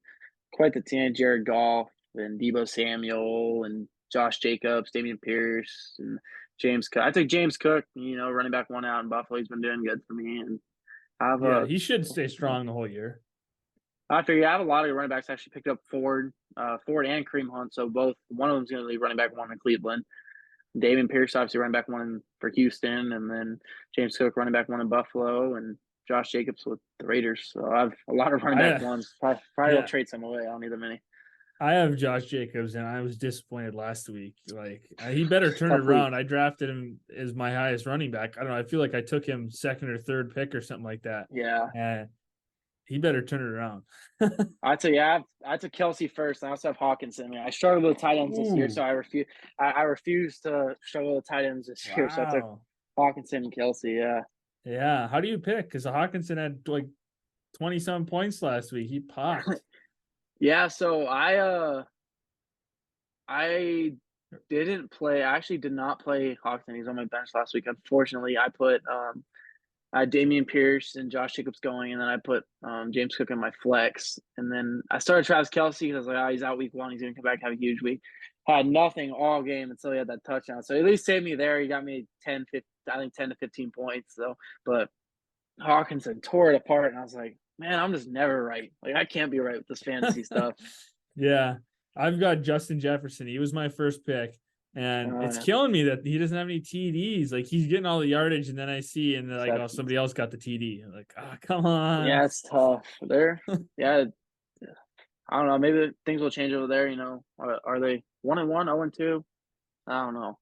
[SPEAKER 2] quite the team: Jared Goff and Debo Samuel and Josh Jacobs, Damian Pierce, and James Cook. I took James Cook. Running back one out in Buffalo. He's been doing good for me, and I have
[SPEAKER 1] Yeah,
[SPEAKER 2] a.
[SPEAKER 1] he should stay strong the whole year.
[SPEAKER 2] I figure I have a lot of running backs. I actually picked up Ford and Kareem Hunt. So both one of them's going to be running back one in Cleveland. David Pierce, obviously running back one for Houston, and then James Cook running back one in Buffalo, and Josh Jacobs with the Raiders. So I have a lot of running back
[SPEAKER 1] I
[SPEAKER 2] ones. Probably will
[SPEAKER 1] yeah,
[SPEAKER 2] trade some away. I don't need them many.
[SPEAKER 1] I have Josh Jacobs, and I was disappointed last week. Like he better turn it
[SPEAKER 2] Tough week.
[SPEAKER 1] around. I drafted him as my highest running back. I don't know. I feel like I took him second or third pick or something like that.
[SPEAKER 2] Yeah.
[SPEAKER 1] And he better turn it around.
[SPEAKER 2] I tell you, I took Kelsey first, and I also have Hawkinson. I struggled with tight ends this year,
[SPEAKER 1] Ooh,
[SPEAKER 2] so I refuse. I refuse to struggle with tight ends this year. So I took
[SPEAKER 1] wow.
[SPEAKER 2] Hawkinson and Kelsey. Yeah,
[SPEAKER 1] Yeah. How do you pick? Because Hawkinson had like 20 some points last week. He popped.
[SPEAKER 2] yeah. So I didn't play. I actually did not play Hawkinson. He's on my bench last week. Unfortunately, I put I had Damian Pierce and Josh Jacobs going, and then I put James Cook in my flex. And then I started Travis Kelsey because I was like, oh, he's out week one. He's going to come back, have a huge week. Had nothing all game until he had that touchdown. So at least saved me there. He got me 10, 15, I think 10 to 15 points. So, but Hawkinson tore it apart. And I was like, man, I'm just never right. Like, I can't be right with this fantasy stuff.
[SPEAKER 1] Yeah. I've got Justin Jefferson. He was my first pick. And it's killing me that he doesn't have any TDs. Like he's getting all the yardage, and then I see and they're like, oh, somebody else got the TD. I'm like, oh, come on.
[SPEAKER 2] Yeah, it's tough. Yeah, I don't know. Maybe things will change over there. Are they 1-1, 0-2? I don't know.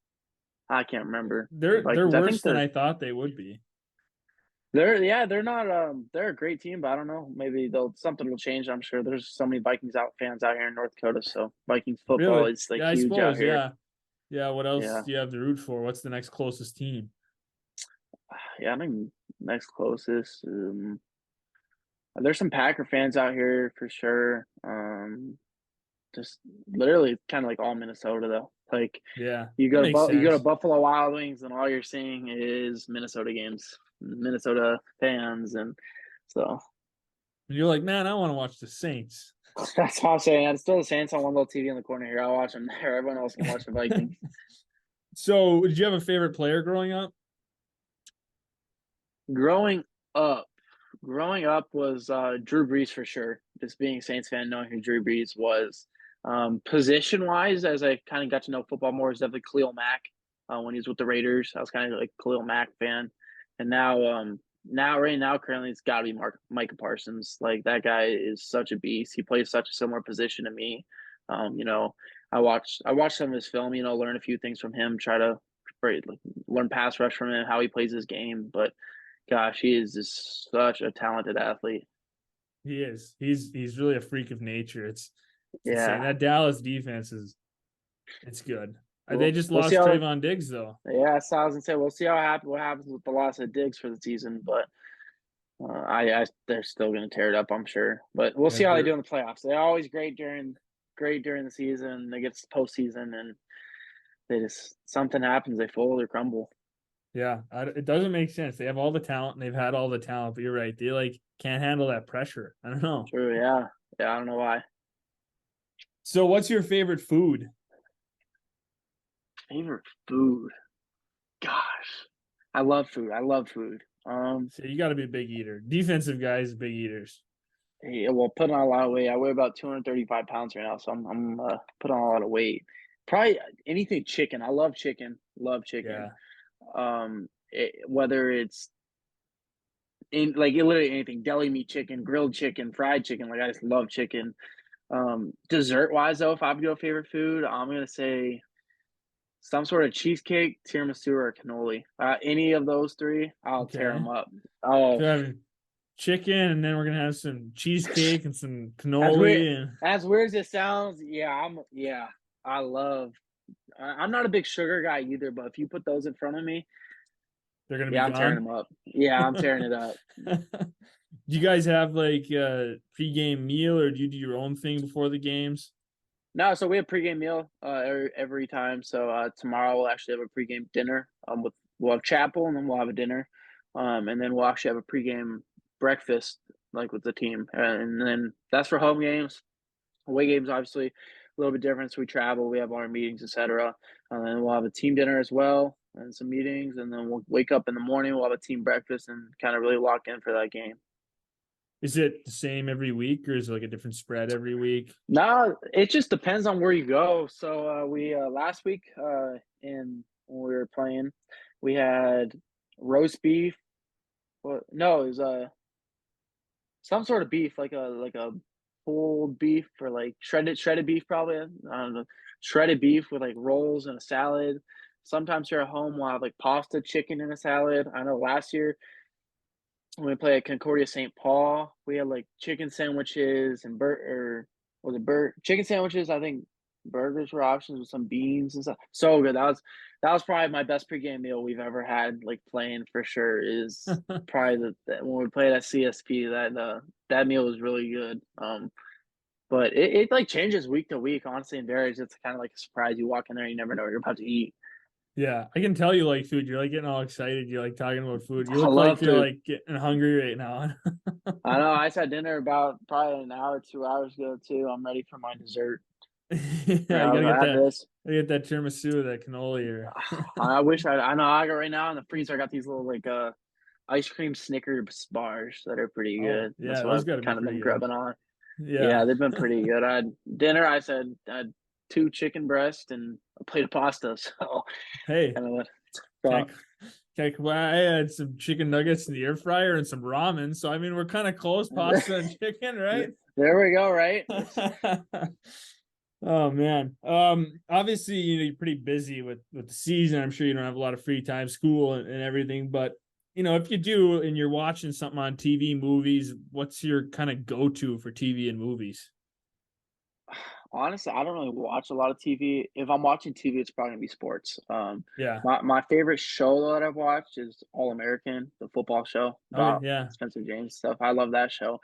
[SPEAKER 2] I can't remember. The
[SPEAKER 1] They're
[SPEAKER 2] Vikings. I think
[SPEAKER 1] worse than I thought they would be.
[SPEAKER 2] they're not they're a great team, but I don't know. Maybe something will change. I'm sure there's so many Vikings fans out here in North Dakota. So Vikings football
[SPEAKER 1] Really?
[SPEAKER 2] is like
[SPEAKER 1] Yeah, I
[SPEAKER 2] huge out
[SPEAKER 1] suppose.
[SPEAKER 2] here.
[SPEAKER 1] Yeah. Yeah. What else
[SPEAKER 2] Yeah,
[SPEAKER 1] do you have to root for? What's the next closest team?
[SPEAKER 2] yeah. I think next closest. There's some Packer fans out here for sure. Just literally kind of like all Minnesota though. Like
[SPEAKER 1] Yeah,
[SPEAKER 2] you
[SPEAKER 1] that
[SPEAKER 2] go
[SPEAKER 1] makes
[SPEAKER 2] to you go to
[SPEAKER 1] sense.
[SPEAKER 2] Buffalo Wild Wings, and all you're seeing is Minnesota games, Minnesota fans, and so
[SPEAKER 1] And you're like, man, I want to watch the Saints.
[SPEAKER 2] that's what I'm saying. It's still the Saints on one little TV in the corner here. I'll watch them there. Everyone else can watch the Vikings.
[SPEAKER 1] So, did you have a favorite player growing up?
[SPEAKER 2] Growing up, growing up was Drew Brees for sure. Just being a Saints fan, knowing who Drew Brees was. Position wise, as I kind of got to know football more, is definitely Khalil Mack. When he was with the Raiders, I was kind of like Khalil Mack fan. And now right now, currently, it's got to be Micah Parsons. Like that guy is such a beast. He plays such a similar position to me. You know, I watched some of his film. You know, learn a few things from him. Try to learn pass rush from him, how he plays his game. But gosh, he is just such a talented athlete.
[SPEAKER 1] He is. He's really a freak of nature. It's insane.
[SPEAKER 2] Yeah.
[SPEAKER 1] That Dallas defense is it's good. They
[SPEAKER 2] We'll
[SPEAKER 1] just
[SPEAKER 2] we'll see
[SPEAKER 1] lost
[SPEAKER 2] how.
[SPEAKER 1] Trayvon Diggs though.
[SPEAKER 2] Yeah, so I was gonna say we'll see what happens with the loss of Diggs for the season, but I they're still gonna tear it up, I'm sure. But we'll
[SPEAKER 1] Yeah,
[SPEAKER 2] see how they do in the playoffs. They're always great during the season. They get to postseason and they just something happens, they fold or crumble.
[SPEAKER 1] yeah. It doesn't make sense. They have all the talent and they've had all the talent, but you're right. They like can't handle that pressure. I don't know.
[SPEAKER 2] True, yeah. Yeah, I don't know why.
[SPEAKER 1] So, what's your favorite food?
[SPEAKER 2] Favorite food. Gosh. I love food. I love food.
[SPEAKER 1] So you got to be a big eater. Defensive guys, big eaters.
[SPEAKER 2] Yeah, well, putting on a lot of weight. I weigh about 235 pounds right now, so I'm putting on a lot of weight. Probably anything chicken. I love chicken. Love chicken.
[SPEAKER 1] Yeah.
[SPEAKER 2] Whether it's in like literally anything, deli meat chicken, grilled chicken, fried chicken. Like I just love chicken. Dessert wise though, if I have to go favorite food, I'm gonna say some sort of cheesecake, tiramisu, or cannoli. Any of those three, I'll tear
[SPEAKER 1] Okay.
[SPEAKER 2] them up. Oh,
[SPEAKER 1] So having chicken, and then we're gonna have some cheesecake and some
[SPEAKER 2] as weird
[SPEAKER 1] cannoli, and
[SPEAKER 2] as weird as it sounds, yeah. I love. I'm not a big sugar guy either, but if you put those in front of me,
[SPEAKER 1] they're gonna be
[SPEAKER 2] yeah, I'm tearing
[SPEAKER 1] gone.
[SPEAKER 2] them up. Yeah, I'm tearing it up.
[SPEAKER 1] Do you guys have like a pregame meal, or do you do your own thing before the games?
[SPEAKER 2] No, so we have pregame meal every time. So tomorrow we'll actually have a pregame dinner. We'll have chapel and then we'll have a dinner, and then we'll actually have a pregame breakfast like with the team, and then that's for home games. Away games obviously a little bit different. So we travel, we have our meetings, etc. And then we'll have a team dinner as well and some meetings, and then we'll wake up in the morning. We'll have a team breakfast and kind of really lock in for that game.
[SPEAKER 1] Is it the same every week, or is it like a different spread every week?
[SPEAKER 2] No, it just depends on where you go. So we last week in when we were playing, we had roast beef. Well, no, it was some sort of beef, like a pulled beef or like shredded beef probably. I don't know, shredded beef with like rolls and a salad. Sometimes here at home we'll have like pasta, chicken, and a salad. I know last year when we played at Concordia St. Paul, we had like chicken sandwiches and chicken sandwiches. I think burgers were options with some beans and stuff. So good. That was probably my best pregame meal we've ever had. Like playing for sure is probably when we played at CSP. That meal was really good. But it like changes week to week. Honestly, and varies. It's kind of like a surprise. You walk in there, you never know what you're about to eat.
[SPEAKER 1] Yeah, I can tell you like food. You're like getting all excited. You're like talking about food. You
[SPEAKER 2] I
[SPEAKER 1] look like
[SPEAKER 2] love
[SPEAKER 1] you're
[SPEAKER 2] food.
[SPEAKER 1] like getting hungry right now.
[SPEAKER 2] I know. I just had dinner about probably an hour, 2 hours ago too. I'm ready for my dessert.
[SPEAKER 1] Yeah, you
[SPEAKER 2] Yeah,
[SPEAKER 1] gotta
[SPEAKER 2] I
[SPEAKER 1] get
[SPEAKER 2] have
[SPEAKER 1] that.
[SPEAKER 2] this.
[SPEAKER 1] Get that tiramisu, that cannoli, or
[SPEAKER 2] I wish I know I got right now in the freezer. I got these little like ice cream Snickers bars that are pretty
[SPEAKER 1] oh
[SPEAKER 2] good.
[SPEAKER 1] yeah,
[SPEAKER 2] That's what
[SPEAKER 1] those
[SPEAKER 2] I've
[SPEAKER 1] got to be
[SPEAKER 2] kind of
[SPEAKER 1] pretty
[SPEAKER 2] been
[SPEAKER 1] good.
[SPEAKER 2] grubbing on.
[SPEAKER 1] Yeah.
[SPEAKER 2] Yeah, they've been pretty good. I had dinner. I had two chicken breasts and a plate of pasta. So
[SPEAKER 1] Hey,
[SPEAKER 2] kind of what
[SPEAKER 1] can't
[SPEAKER 2] thought.
[SPEAKER 1] can't. Well, I had some chicken nuggets in the air fryer and some ramen. So I mean, we're kind of close, pasta and chicken, right?
[SPEAKER 2] There we go. Right.
[SPEAKER 1] Oh man. Obviously, you're pretty busy with the season. I'm sure you don't have a lot of free time, school and everything, but if you do and you're watching something on TV, movies, what's your kind of go-to for TV and movies?
[SPEAKER 2] Honestly, I don't really watch a lot of TV. If I'm watching TV, it's probably gonna be sports.
[SPEAKER 1] Yeah.
[SPEAKER 2] My favorite show that I've watched is All American, the football show
[SPEAKER 1] Okay.
[SPEAKER 2] about
[SPEAKER 1] Yeah.
[SPEAKER 2] Spencer James stuff. I love that show.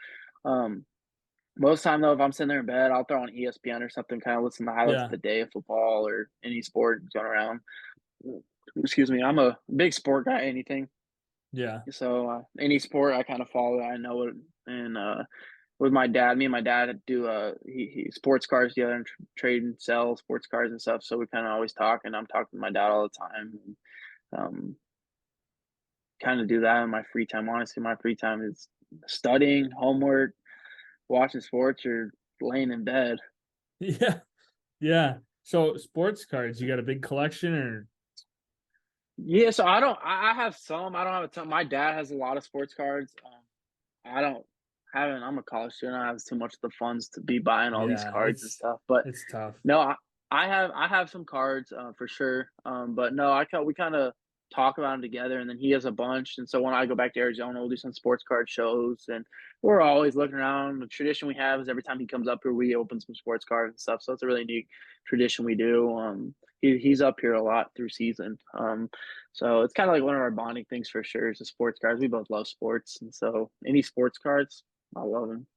[SPEAKER 2] Um, Most of the time though, if I'm sitting there in bed, I'll throw on ESPN or something, kind of listen to highlights of
[SPEAKER 1] Yeah.
[SPEAKER 2] the day of football or any sport going around. Excuse me, I'm a big sport guy. Anything,
[SPEAKER 1] Yeah.
[SPEAKER 2] so any sport I kind of follow. I know it, and with my dad. Me and my dad do he sports cars together and trade and sell sports cars and stuff. So we kind of always talk, and I'm talking to my dad all the time. And, um, kind of do that in my free time. Honestly, my free time is studying, homework, watching sports, or laying in bed.
[SPEAKER 1] Yeah. Yeah. So sports cards, you got a big collection or
[SPEAKER 2] Yeah, so I have some, I don't have a ton. My dad has a lot of sports cards. I don't haven't I'm a college student, I don't have too much of the funds to be buying all these
[SPEAKER 1] Yeah,
[SPEAKER 2] cards and stuff, but
[SPEAKER 1] it's tough.
[SPEAKER 2] no, I have some cards, for sure, but no, we kinda talk about them together, and then he has a bunch, and so when I go back to Arizona, we'll do some sports card shows, and we're always looking around. The tradition we have is every time he comes up here, we open some sports cards and stuff, so it's a really neat tradition we do. He's up here a lot through season, so it's kinda like one of our bonding things for sure is the sports cards. We both love sports, and so any sports cards, I love them.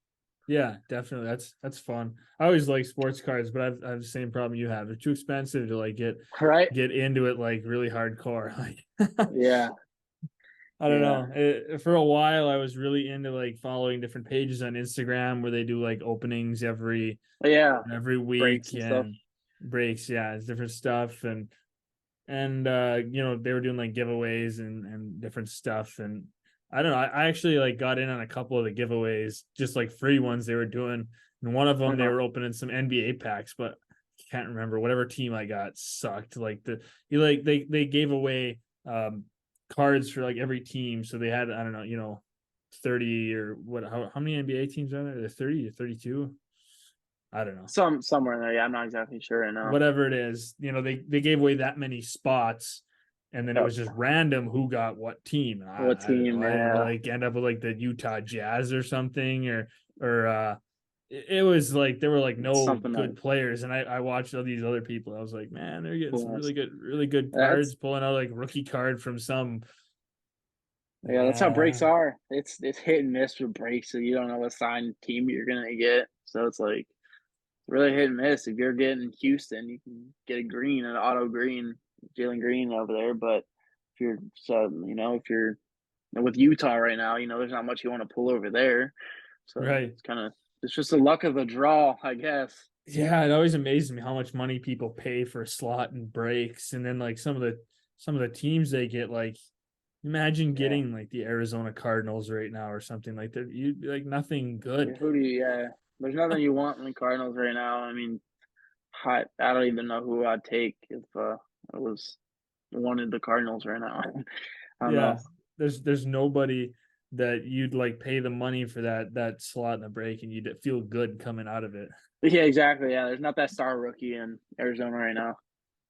[SPEAKER 1] Yeah, definitely. That's fun. I always like sports cards, but I have the same problem you have. They're too expensive to like
[SPEAKER 2] Right?
[SPEAKER 1] get into it like really hardcore. Like
[SPEAKER 2] Yeah,
[SPEAKER 1] I don't
[SPEAKER 2] yeah.
[SPEAKER 1] know. For a while, I was really into like following different pages on Instagram where they do like openings
[SPEAKER 2] Yeah,
[SPEAKER 1] every
[SPEAKER 2] breaks
[SPEAKER 1] week
[SPEAKER 2] and stuff.
[SPEAKER 1] and breaks. Yeah, it's different stuff and they were doing like giveaways and different stuff and I don't know. I actually like got in on a couple of the giveaways, just like free ones they were doing. And one of them they
[SPEAKER 2] Uh-huh.
[SPEAKER 1] were opening some NBA packs, but I can't remember whatever team I got sucked. Like they gave away cards for like every team. So they had, I don't know, 30 or what how many NBA teams are there? They're 30 or 32. I don't know.
[SPEAKER 2] Somewhere in there, yeah, I'm not exactly sure right now.
[SPEAKER 1] Whatever it is, they gave away that many spots, and then it
[SPEAKER 2] Yep.
[SPEAKER 1] was just random who got what team. And
[SPEAKER 2] What
[SPEAKER 1] I don't know.
[SPEAKER 2] team?
[SPEAKER 1] I didn't
[SPEAKER 2] Yeah,
[SPEAKER 1] like end up with like the Utah Jazz or something, or it was like there were like no
[SPEAKER 2] something like
[SPEAKER 1] good players, and I watched all these other people. I was like, man, they're getting some
[SPEAKER 2] coolness.
[SPEAKER 1] really good
[SPEAKER 2] That's
[SPEAKER 1] cards, pulling out like rookie card from some.
[SPEAKER 2] yeah, that's how
[SPEAKER 1] Yeah,
[SPEAKER 2] breaks are. It's hit and miss with breaks, so you don't know what signed team you're gonna get. So it's like really hit and miss. If you're getting Houston, you can get a green, an auto green, Jalen Green over there. But if you're if you're with Utah right now, there's not much you want to pull over there. So
[SPEAKER 1] right.
[SPEAKER 2] it's just the luck of the draw, I guess.
[SPEAKER 1] Yeah, it always amazes me how much money people pay for slot and breaks, and then like some of the teams they get. Like, imagine
[SPEAKER 2] Yeah.
[SPEAKER 1] getting like the Arizona Cardinals right now or something like that. You'd be like nothing
[SPEAKER 2] Yeah,
[SPEAKER 1] good.
[SPEAKER 2] who do you? Yeah, there's nothing you want in the Cardinals right now. I mean, I don't even know who I'd take if I was wanted the Cardinals right now. I don't
[SPEAKER 1] Yeah,
[SPEAKER 2] know.
[SPEAKER 1] there's nobody that you'd like pay the money for that slot in the break, and you'd feel good coming out of it.
[SPEAKER 2] Yeah, exactly. Yeah, there's not that star rookie in Arizona right now.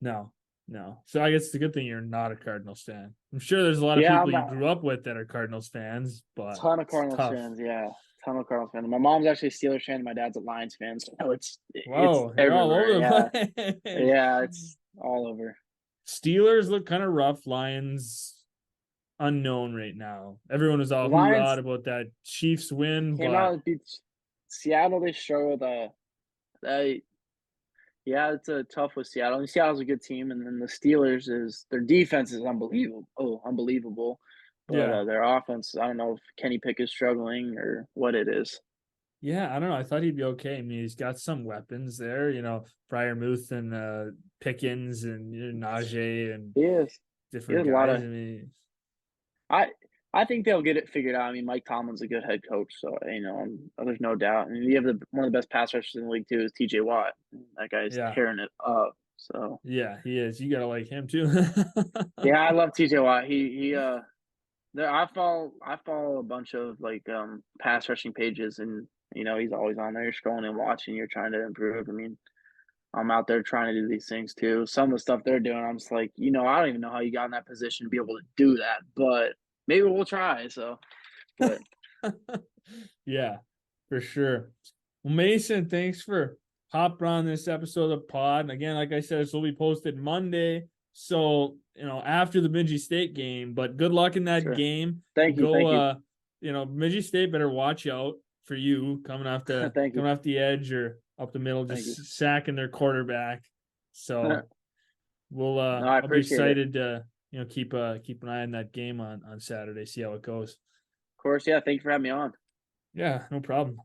[SPEAKER 1] No, no. So I guess it's a good thing you're not a Cardinals fan. I'm sure there's a lot of
[SPEAKER 2] Yeah,
[SPEAKER 1] people
[SPEAKER 2] I'm
[SPEAKER 1] you
[SPEAKER 2] a
[SPEAKER 1] grew up with that are Cardinals fans, but
[SPEAKER 2] ton of
[SPEAKER 1] it's
[SPEAKER 2] Cardinals
[SPEAKER 1] tough.
[SPEAKER 2] fans. Yeah, ton of Cardinals fans. My mom's actually a Steelers fan. My dad's a Lions fan. So it's
[SPEAKER 1] Whoa, you're all
[SPEAKER 2] everywhere.
[SPEAKER 1] over
[SPEAKER 2] Yeah,
[SPEAKER 1] the place.
[SPEAKER 2] yeah, it's all over.
[SPEAKER 1] Steelers look kind of rough. Lions unknown right now. Everyone is all
[SPEAKER 2] Lions
[SPEAKER 1] hoorah about that Chiefs win,
[SPEAKER 2] came
[SPEAKER 1] but
[SPEAKER 2] out and beat Seattle. They struggled. They Yeah, it's a tough with Seattle. And Seattle's a good team, and then the Steelers is their defense is unbelievable. Oh, unbelievable! But
[SPEAKER 1] yeah,
[SPEAKER 2] their offense, I don't know if Kenny Pick is struggling or what it is.
[SPEAKER 1] yeah. I don't know. I thought he'd be okay. I mean, he's got some weapons there. Fryermuth and Pickens and Najee and
[SPEAKER 2] He is. He
[SPEAKER 1] different
[SPEAKER 2] has a lot
[SPEAKER 1] guys.
[SPEAKER 2] of.
[SPEAKER 1] I mean,
[SPEAKER 2] I I think they'll get it figured out. I mean, Mike Tomlin's a good head coach, so there's no doubt. And you have one of the best pass rushers in the league too is T.J. Watt. That guy's
[SPEAKER 1] yeah,
[SPEAKER 2] tearing it up. So
[SPEAKER 1] yeah, he is. You gotta like him too.
[SPEAKER 2] yeah, I love T.J. Watt. I follow a bunch of like pass rushing pages, and he's always on there. You're scrolling and watching. You're trying to improve. I mean, I'm out there trying to do these things too. Some of the stuff they're doing, I'm just like, I don't even know how you got in that position to be able to do that, but maybe we'll try. So, but
[SPEAKER 1] Yeah, for sure. Well, Mason, thanks for hopping on this episode of Pod. And again, like I said, this will be posted Monday. So, after the Bemidji State game, but good luck in that
[SPEAKER 2] sure.
[SPEAKER 1] game.
[SPEAKER 2] Thank you,
[SPEAKER 1] Go
[SPEAKER 2] thank you,
[SPEAKER 1] Bemidji State better watch out for you
[SPEAKER 2] thank you,
[SPEAKER 1] coming off the edge or up the middle,
[SPEAKER 2] thank you.
[SPEAKER 1] just sacking their quarterback. So we'll
[SPEAKER 2] No, I
[SPEAKER 1] I'll be
[SPEAKER 2] appreciate it.
[SPEAKER 1] excited to, keep an eye on that game on Saturday, see how it goes.
[SPEAKER 2] Of course, yeah. Thank you for having me on.
[SPEAKER 1] Yeah, no problem.